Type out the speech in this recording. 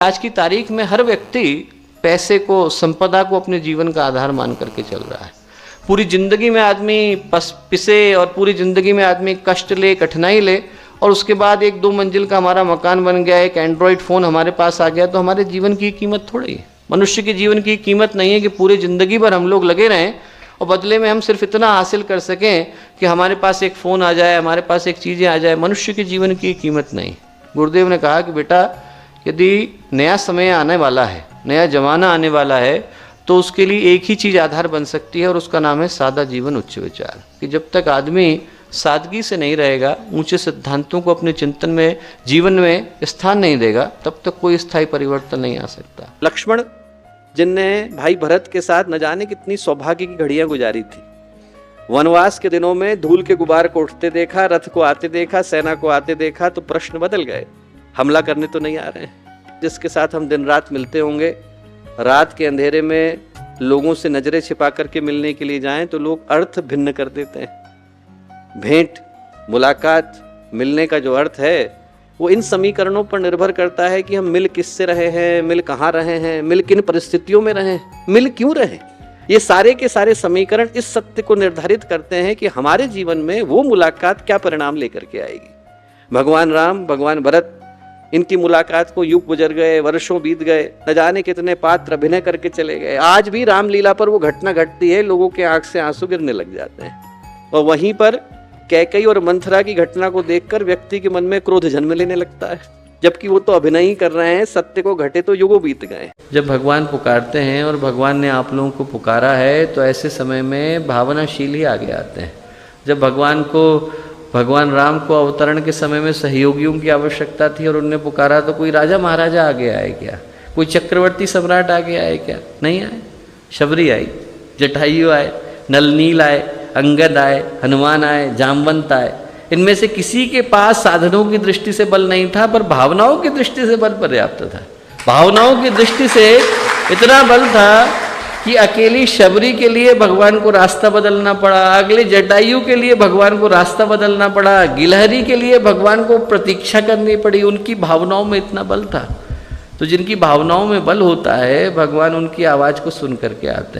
आज की तारीख में हर व्यक्ति पैसे को, संपदा को अपने जीवन का आधार मान करके चल रहा है। पूरी जिंदगी में आदमी पिसे और पूरी जिंदगी में आदमी कष्ट ले, कठिनाई ले, और उसके बाद 1-2 मंजिल का हमारा मकान बन गया, एक एंड्रॉयड फ़ोन हमारे पास आ गया, तो हमारे जीवन की कीमत थोड़ी है। मनुष्य के जीवन की कीमत नहीं है कि पूरी ज़िंदगी भर हम लोग लगे रहें और बदले में हम सिर्फ इतना हासिल कर सकें कि हमारे पास एक फ़ोन आ जाए, हमारे पास एक चीज़ें आ जाए। मनुष्य के जीवन की कीमत नहीं। गुरुदेव ने कहा कि बेटा, यदि नया समय आने वाला है, नया ज़माना आने वाला है, तो उसके लिए एक ही चीज़ आधार बन सकती है और उसका नाम है सादा जीवन उच्च विचार। कि जब तक आदमी सादगी से नहीं रहेगा, ऊंचे सिद्धांतों को अपने चिंतन में, जीवन में स्थान नहीं देगा, तब तक कोई स्थायी परिवर्तन नहीं आ सकता। लक्ष्मण जिनने भाई भरत के साथ न जाने कितनी सौभाग्य की घड़ियां गुजारी थी, वनवास के दिनों में धूल के गुबार को उठते देखा, रथ को आते देखा, सेना को आते देखा, तो प्रश्न बदल गए। हमला करने तो नहीं आ रहे हैं। जिसके साथ हम दिन रात मिलते होंगे, रात के अंधेरे में लोगों से नजरें छिपा करके मिलने के लिए जाएं तो लोग अर्थ भिन्न कर देते हैं। भेंट, मुलाकात, मिलने का जो अर्थ है वो इन समीकरणों पर निर्भर करता है कि हम मिल किससे रहे हैं, मिल कहाँ रहे हैं, मिल किन परिस्थितियों में रहे, मिल क्यों रहे। ये सारे के सारे समीकरण इस सत्य को निर्धारित करते हैं कि हमारे जीवन में वो मुलाकात क्या परिणाम लेकर के आएगी। भगवान राम, भगवान भरत, इनकी मुलाकात को युग गुजर गए, वर्षों बीत गए, न जाने कितने पात्र अभिनय करके चले गए। आज भी रामलीला पर वो घटना घटती है, लोगों के आंख से आंसू गिरने लग जाते हैं। और वहीं पर कैकेयी और मंथरा की घटना को देखकर व्यक्ति के मन में क्रोध जन्म लेने लगता है, जबकि वो तो अभिनय ही कर रहे हैं। सत्य को घटे तो युगों बीत गए। जब भगवान पुकारते हैं और भगवान ने आप लोगों को पुकारा है, तो ऐसे समय में भावनाशील ही आगे आते हैं। जब भगवान राम को अवतरण के समय में सहयोगियों की आवश्यकता थी और उनने पुकारा, तो कोई राजा महाराजा आगे आए क्या? कोई चक्रवर्ती सम्राट आगे आए क्या? नहीं आए। शबरी आई, जटायु आए, नलनील आए, अंगद आए, हनुमान आए, जामवंत आए। इनमें से किसी के पास साधनों की दृष्टि से बल नहीं था, पर भावनाओं की दृष्टि से बल पर्याप्त था। भावनाओं की दृष्टि से इतना बल था कि अकेली शबरी के लिए भगवान को रास्ता बदलना पड़ा, अगले जटायु के लिए भगवान को रास्ता बदलना पड़ा, गिलहरी के लिए भगवान को प्रतीक्षा करनी पड़ी। उनकी भावनाओं में इतना बल था। तो जिनकी भावनाओं में बल होता है, भगवान उनकी आवाज़ को सुन करके आते हैं।